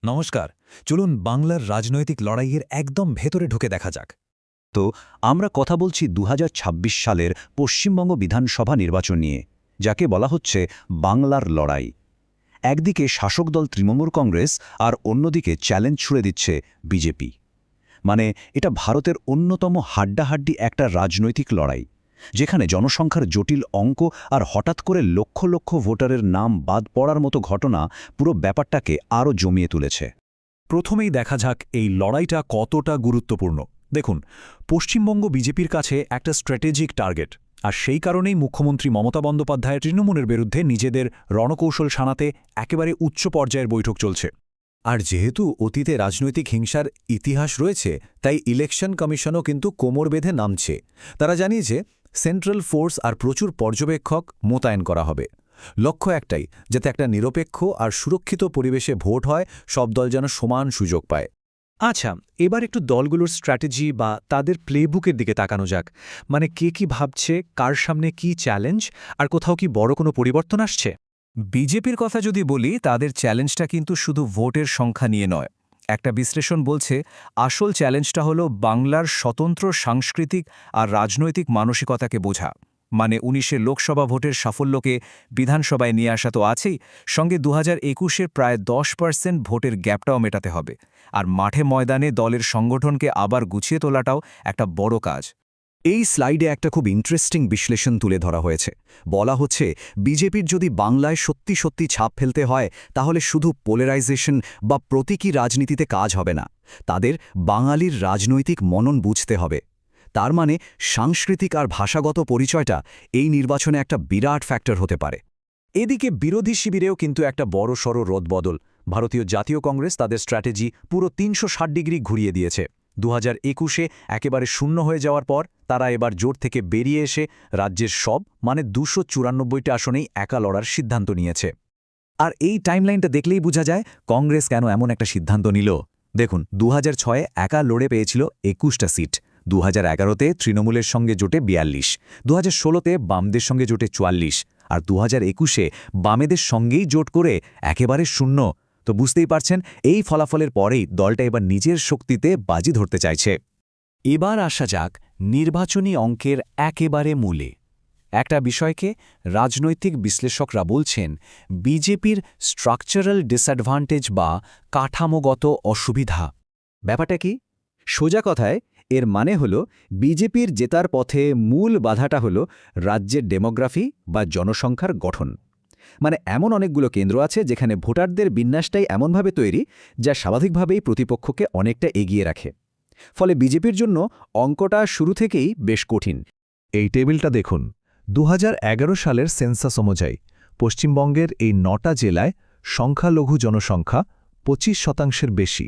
নমস্কার। চলুন বাংলার রাজনৈতিক লড়াইয়ের একদম ভেতরে ঢুকে দেখা যাক। তো আমরা কথা বলছি ২০২৬ সালের পশ্চিমবঙ্গ বিধানসভা নির্বাচন নিয়ে, যাকে বলা হচ্ছে বাংলার লড়াই। একদিকে শাসক দল তৃণমূল কংগ্রেস আর অন্যদিকে চ্যালেঞ্জ ছুড়ে দিচ্ছে বিজেপি। মানে এটা ভারতের অন্যতম হাড্ডাহাড্ডি একটা রাজনৈতিক লড়াই, যেখানে জনসংখ্যার জটিল অঙ্ক আর হঠাৎ করে লক্ষ লক্ষ ভোটারের নাম বাদ পড়ার মতো ঘটনা পুরো ব্যাপারটাকে আরও জমিয়ে তুলেছে। প্রথমেই দেখা যাক এই লড়াইটা কতটা গুরুত্বপূর্ণ। দেখুন, পশ্চিমবঙ্গ বিজেপির কাছে একটা স্ট্র্যাটেজিক টার্গেট, আর সেই কারণেই মুখ্যমন্ত্রী মমতা বন্দ্যোপাধ্যায়ের তৃণমূলের বিরুদ্ধে নিজেদের রণকৌশল সানাতে একেবারে উচ্চ পর্যায়ের বৈঠক চলছে। আর যেহেতু অতীতে রাজনৈতিক হিংসার ইতিহাস রয়েছে, তাই ইলেকশন কমিশনও কিন্তু কোমর বেঁধে নামছে। তারা জানিয়েছে সেন্ট্রাল ফোর্স আর প্রচুর পর্যবেক্ষক মোতায়েন করা হবে। লক্ষ্য একটাই, যাতে একটা নিরপেক্ষ আর সুরক্ষিত পরিবেশে ভোট হয়, সব দল যেন সমান সুযোগ পায়। আচ্ছা, এবার একটু দলগুলোর স্ট্র্যাটেজি বা তাদের প্লেবুকের দিকে তাকানো যাক। মানে কে কি ভাবছে, কার সামনে কি চ্যালেঞ্জ, আর কোথাও কি বড় কোনো পরিবর্তন আসছে? বিজেপির কথা যদি বলি, তাদের চ্যালেঞ্জটা কিন্তু শুধু ভোটের সংখ্যা নিয়ে নয়। একটা বিশ্লেষণ বলছে আসল চ্যালেঞ্জটা হলো বাংলার স্বতন্ত্র সাংস্কৃতিক আর রাজনৈতিক মানসিকতাকে বোঝা। মানে ১৯-এর লোকসভা ভোটের সাফল্যকে বিধানসভায় নিয়ে আসা তো আছেই, সঙ্গে ২০২১-এর প্রায় ১০% ভোটের গ্যাপটাও মেটাতে হবে। আর মাঠে ময়দানে দলের সংগঠনকে আবার গুছিয়ে তোলাটাও একটা বড় কাজ। এই স্লাইডে একটা খুব ইন্টারেস্টিং বিশ্লেষণ তুলে ধরা হয়েছে। বলা হচ্ছে বিজেপির যদি বাংলায় সত্যি সত্যি ছাপ ফেলতে হয়, তাহলে শুধু পোলারাইজেশন বা প্রতীকী রাজনীতিতে কাজ হবে না। তাদের বাঙালির রাজনৈতিক মনন বুঝতে হবে। তার মানে সাংস্কৃতিক আর ভাষাগত পরিচয়টা এই নির্বাচনে একটা বিরাট ফ্যাক্টর হতে পারে। এদিকে বিরোধী শিবিরেও কিন্তু একটা বড়সড় রদবদল। ভারতীয় জাতীয় কংগ্রেস তাদের স্ট্র্যাটেজি পুরো ৩৬০ ডিগ্রি ঘুরিয়ে দিয়েছে। ২০২১-এ একেবারে শূন্য হয়ে যাওয়ার পর তারা এবার জোট থেকে বেরিয়ে এসে রাজ্যের সব মানে ২৯৪টা আসনেই একা লড়ার সিদ্ধান্ত নিয়েছে। আর এই টাইমলাইনটা দেখলেই বোঝা যায় কংগ্রেস কেন এমন একটা সিদ্ধান্ত নিল। দেখুন, ২০০৬-এ একা লড়ে পেয়েছিল ২১টা সিট, ২০১১-তে তৃণমূলের সঙ্গে জোটে ৪২, ২০১৬-তে বামদের সঙ্গে জোটে ৪৪, আর ২০২১-এ বামেদের সঙ্গেই জোট করে একেবারে শূন্য। তো বুঝতেই পারছেন, এই ফলাফলের পরেই দলটা এবার নিজের শক্তিতে বাজি ধরতে চাইছে। এবার আসা যাক নির্বাচনী অঙ্কের একেবারে মূলে। একটা বিষয়কে রাজনৈতিক বিশ্লেষকরা বলছেন বিজেপির স্ট্রাকচারাল ডিসঅ্যাডভান্টেজ বা কাঠামোগত অসুবিধা। ব্যাপারটা কি? সোজা কথায় এর মানে হল বিজেপির জেতার পথে মূল বাধাটা হল রাজ্যের ডেমোগ্রাফি বা জনসংখ্যার গঠন। মানে এমন অনেকগুলো কেন্দ্র আছে যেখানে ভোটারদের বিন্যাসটাই এমনভাবে তৈরি, যা স্বাভাবিকভাবেই প্রতিপক্ষকে অনেকটা এগিয়ে রাখে। ফলে বিজেপির জন্য অঙ্কটা শুরু থেকেই বেশ কঠিন। এই টেবিলটা দেখুন। ২০১১ সালের সেন্সাস অনুযায়ী পশ্চিমবঙ্গের এই ৯টা জেলায় সংখ্যালঘু জনসংখ্যা ২৫% বেশি।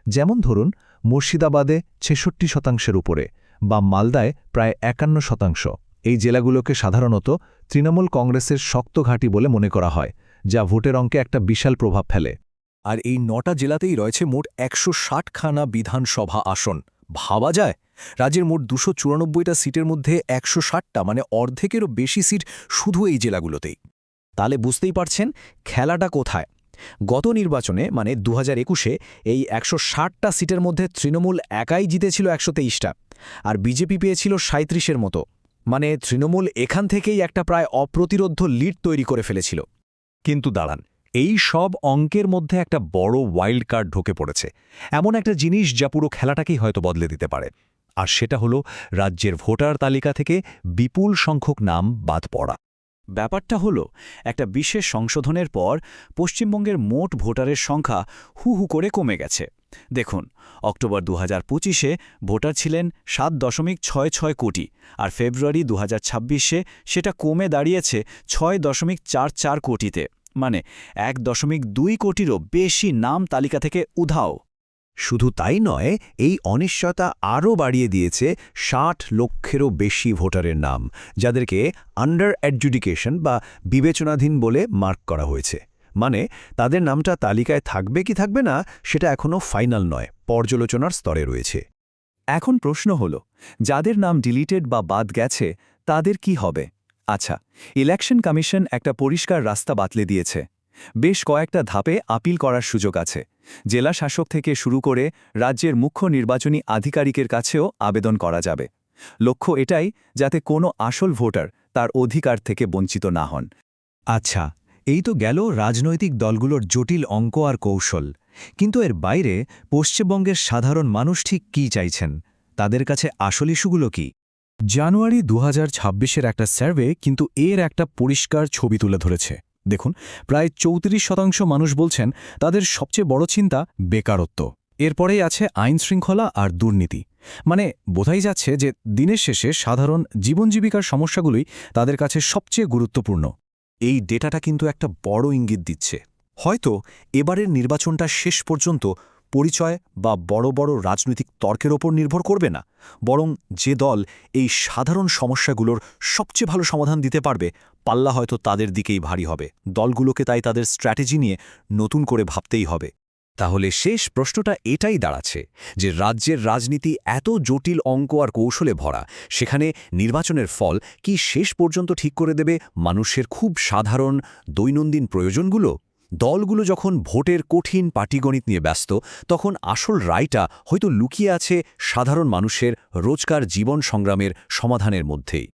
যেমন ধরুন মুর্শিদাবাদে ৬৬% উপরে, বা মালদায় প্রায় ৫১%। এই জেলাগুলোকে সাধারণত তৃণমূল কংগ্রেসের শক্ত ঘাঁটি বলে মনে করা হয়, যা ভোটের অঙ্কে একটা বিশাল প্রভাব ফেলে। আর এই ৯টা জেলাতেই রয়েছে মোট ১৬০খানা বিধানসভা আসন। ভাবা যায়, রাজ্যের মোট ২৯৪টা সিটের মধ্যে ১৬০টা মানে অর্ধেকেরও বেশি সিট শুধু এই জেলাগুলোতেই। তাহলে বুঝতেই পারছেন খেলাটা কোথায়। গত নির্বাচনে মানে ২০২১-এ এই ১৬০টা সিটের মধ্যে তৃণমূল একাই জিতেছিল ১২৩টা, আর বিজেপি পেয়েছিল ৩৭-এর মতো। মানে তৃণমূল এখান থেকেই একটা প্রায় অপ্রতিরোধ্য লিড তৈরি করে ফেলেছিল। কিন্তু দাঁড়ান, এই সব অঙ্কের মধ্যে একটা বড় ওয়াইল্ড কার্ড ঢুকে পড়েছে, এমন একটা জিনিস যা পুরো খেলাটাকেই হয়তো বদলে দিতে পারে। আর সেটা হলো রাজ্যের ভোটার তালিকা থেকে বিপুল সংখ্যক নাম বাদ পড়া। ব্যাপারটা হলো একটা বিশেষ সংশোধনের পর পশ্চিমবঙ্গের মোট ভোটারের সংখ্যা হু হু করে কমে গেছে। দেখুন, অক্টোবর ২০২৫-এ ভোটার ছিলেন ৭.৬৬ কোটি, আর ফেব্রুয়ারি ২০২৬-এ সেটা কমে দাঁড়িয়েছে ৬.৪৪ কোটিতে। মানে ১.২ কোটিরও বেশি নাম তালিকা থেকে উধাও। শুধু তাই নয়, এই অনিশ্চয়তা আরও বাড়িয়ে দিয়েছে ৬০ লক্ষেরও বেশি ভোটারের নাম, যাদেরকে আন্ডার অ্যাডজুডিকেশন বা বিবেচনাধীন বলে মার্ক করা হয়েছে। মানে তাদের নামটা তালিকায় থাকবে কি থাকবে না সেটা এখনও ফাইনাল নয়, পর্যালোচনার স্তরে রয়েছে। এখন প্রশ্ন হল, যাদের নাম ডিলিটেড বা বাদ গেছে তাদের কি হবে? আচ্ছা, ইলেকশন কমিশন একটা পরিষ্কার রাস্তা বাতলে দিয়েছে। বেশ কয়েকটা ধাপে আপিল করার সুযোগ আছে। জেলা শাসক থেকে শুরু করে রাজ্যের মুখ্য নির্বাচনী আধিকারিকের কাছেও আবেদন করা যাবে। লক্ষ্য এটাই যাতে কোনো আসল ভোটার তার অধিকার থেকে বঞ্চিত না হন। আচ্ছা, এই তো গেল রাজনৈতিক দলগুলোর জটিল অঙ্ক আর কৌশল, কিন্তু এর বাইরে পশ্চিমবঙ্গের সাধারণ মানুষ ঠিক কী চাইছেন? তাদের কাছে আসল ইস্যুগুলো কি? জানুয়ারি 2026-এর একটা সার্ভে কিন্তু এর একটা পরিষ্কার ছবি তুলে ধরেছে। দেখুন, প্রায় 34% মানুষ বলছেন তাদের সবচেয়ে বড় চিন্তা বেকারত্ব। এরপরেই আছে আইন শৃঙ্খলা আর দুর্নীতি। মানে বোঝাই যাচ্ছে যে দিনের শেষে সাধারণ জীবনজীবিকার সমস্যাগুলোই তাদের কাছে সবচেয়ে গুরুত্বপূর্ণ। এই ডেটাটা কিন্তু একটা বড় ইঙ্গিত দিচ্ছে। হয়তো এবারের নির্বাচনটা শেষ পর্যন্ত পরিচয় বা বড় বড় রাজনৈতিক তর্কের ওপর নির্ভর করবে না, বরং যে দল এই সাধারণ সমস্যাগুলোর সবচেয়ে ভালো সমাধান দিতে পারবে, পাল্লা হয়তো তাদের দিকেই ভারী হবে। দলগুলোকে তাই তাদের স্ট্র্যাটেজি নিয়ে নতুন করে ভাবতেই হবে। তাহলে শেষ প্রশ্নটা এটাই দাঁড়াচ্ছে যে রাজ্যের রাজনীতি এত জটিল অঙ্ক আর কৌশলে ভরা, সেখানে নির্বাচনের ফল কি শেষ পর্যন্ত ঠিক করে দেবে মানুষের খুব সাধারণ দৈনন্দিন প্রয়োজনগুলো? দলগুলো যখন ভোটের কঠিন পাটিগণিত নিয়ে ব্যস্ত, তখন আসল রায়টা হয়তো লুকিয়ে আছে সাধারণ মানুষের রোজকার জীবন সংগ্রামের সমাধানের মধ্যেই।